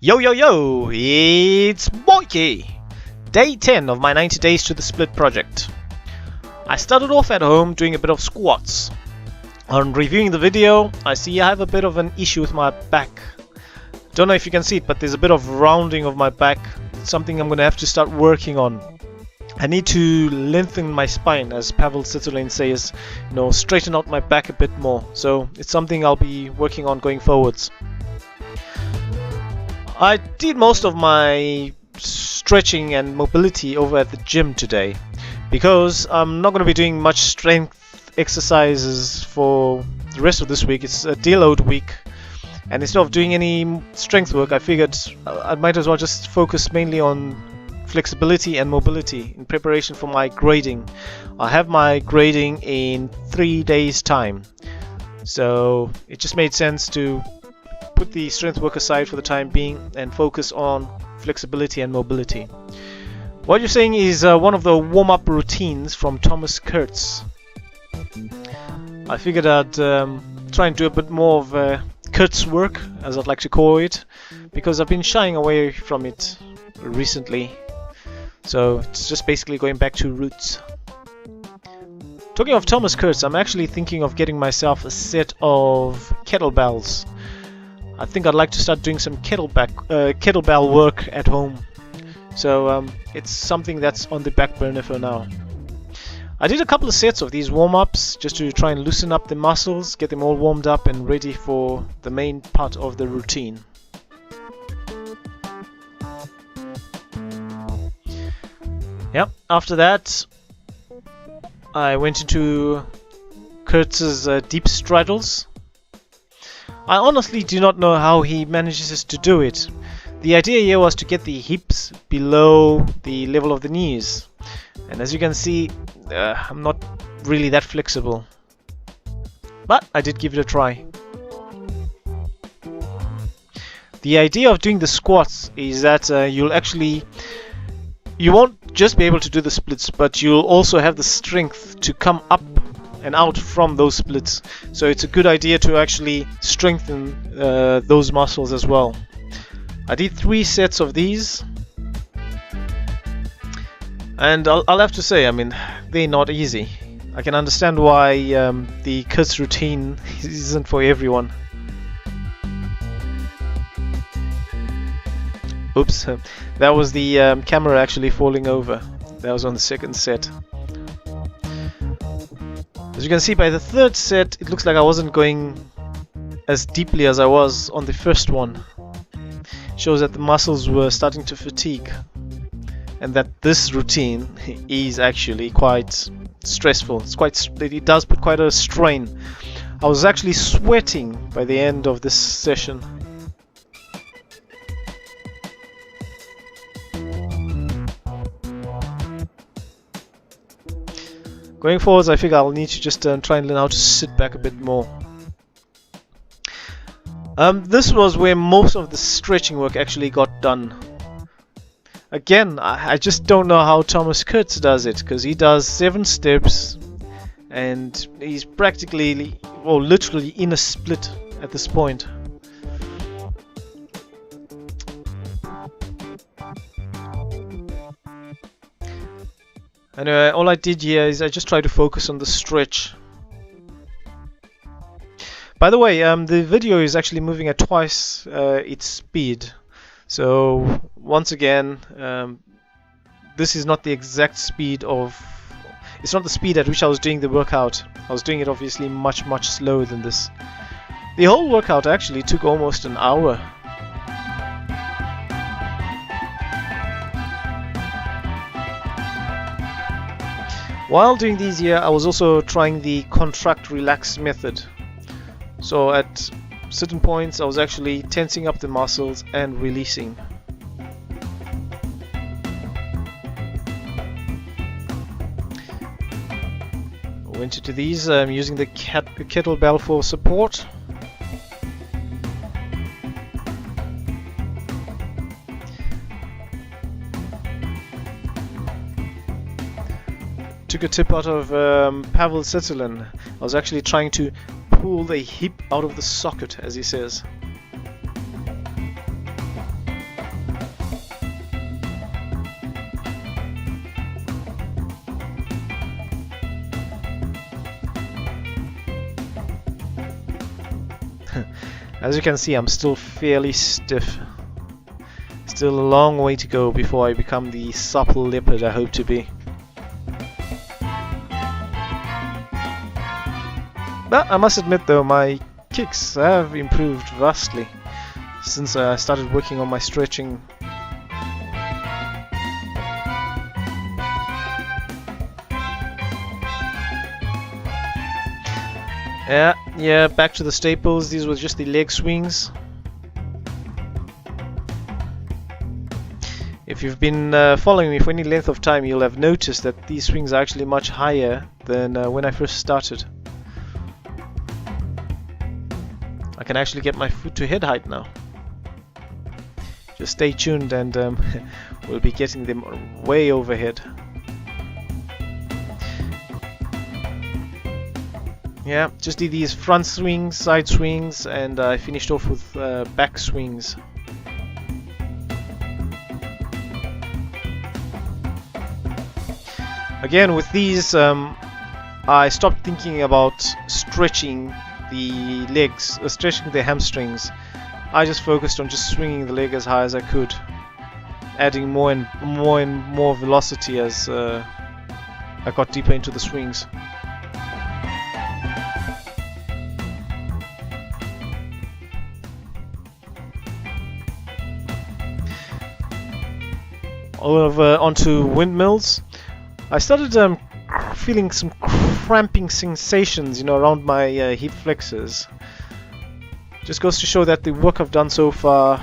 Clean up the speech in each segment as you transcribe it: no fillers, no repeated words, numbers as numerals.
Yo yo yo, it's Boykie! Day 10 of my 90 days to the split project. I started off at home doing a bit of squats. On reviewing the video, I see I have a bit of an issue with my back. Don't know if you can see it, but there's a bit of rounding of my back. It's something I'm gonna have to start working on. I need to lengthen my spine, as Pavel Situlin says, straighten out my back a bit more. So it's something I'll be working on going forwards. I did most of my stretching and mobility over at the gym today because I'm not going to be doing much strength exercises for the rest of this week. It's a deload week, and instead of doing any strength work, I figured I might as well just focus mainly on flexibility and mobility in preparation for my grading. I have my grading in 3 days time, so it just made sense to put the strength work aside for the time being and focus on flexibility and mobility. What you're saying is one of the warm-up routines from Thomas Kurtz. I figured I'd try and do a bit more of Kurtz work, as I'd like to call it, because I've been shying away from it recently. So it's just basically going back to roots. Talking of Thomas Kurtz, I'm actually thinking of getting myself a set of kettlebells. I think I'd like to start doing some kettlebell work at home. So it's something that's on the back burner for now. I did a couple of sets of these warm-ups just to try and loosen up the muscles, get them all warmed up and ready for the main part of the routine. Yep, after that I went into Kurtz's deep straddles. I honestly do not know how he manages to do it. The idea here was to get the hips below the level of the knees, and as you can see, I'm not really that flexible, but I did give it a try. The idea of doing the squats is that you won't just be able to do the splits, but you'll also have the strength to come up and out from those splits. So it's a good idea to actually strengthen those muscles as well. I did 3 sets of these, and I'll have to say, I mean, they're not easy. I can understand why the Kurtz routine isn't for everyone. Oops, that was the camera actually falling over. That was on the second set. As you can see, by the third set, it looks like I wasn't going as deeply as I was on the first one. It shows that the muscles were starting to fatigue, and that this routine is actually quite stressful. It does put quite a strain. I was actually sweating by the end of this session. Going forwards, I think I'll need to just try and learn how to sit back a bit more. This was where most of the stretching work actually got done. Again, I just don't know how Thomas Kurtz does it, because he does 7 steps and he's practically, well, literally in a split at this point. Anyway, all I did here is I just tried to focus on the stretch. By the way, the video is actually moving at twice its speed. So once again, this is not the exact speed of... It's not the speed at which I was doing the workout. I was doing it obviously much slower than this. The whole workout actually took almost an hour. While doing these here, I was also trying the contract relax method. So at certain points I was actually tensing up the muscles and releasing. I went into these using the kettlebell for support. Took a tip out of Pavel Situlin. I was actually trying to pull the hip out of the socket, as he says. As you can see, I'm still fairly stiff. Still a long way to go before I become the supple leopard I hope to be. But I must admit though, my kicks have improved vastly since I started working on my stretching. Yeah, back to the staples. These were just the leg swings. If you've been following me for any length of time, you'll have noticed that these swings are actually much higher than when I first started. I can actually get my foot to head height now. Just stay tuned and we'll be getting them way overhead. Yeah, just did these front swings, side swings, and I finished off with back swings. Again, with these, I stopped thinking about stretching the legs, stretching the hamstrings. I just focused on just swinging the leg as high as I could, adding more and more velocity as I got deeper into the swings. Over onto windmills. I started feeling some cramping sensations, around my hip flexors. Just goes to show that the work I've done so far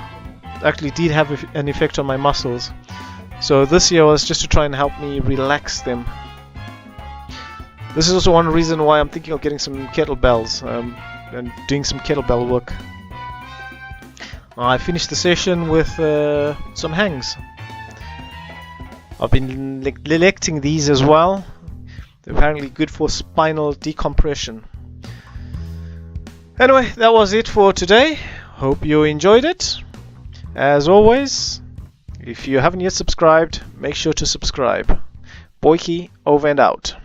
actually did have an effect on my muscles. So this year was just to try and help me relax them. This is also one reason why I'm thinking of getting some kettlebells and doing some kettlebell work. I finished the session with some hangs. I've been neglecting these as well. They're apparently good for spinal decompression. Anyway, that was it for today. Hope you enjoyed it. As always, if you haven't yet subscribed, make sure to subscribe. Boykie, over and out.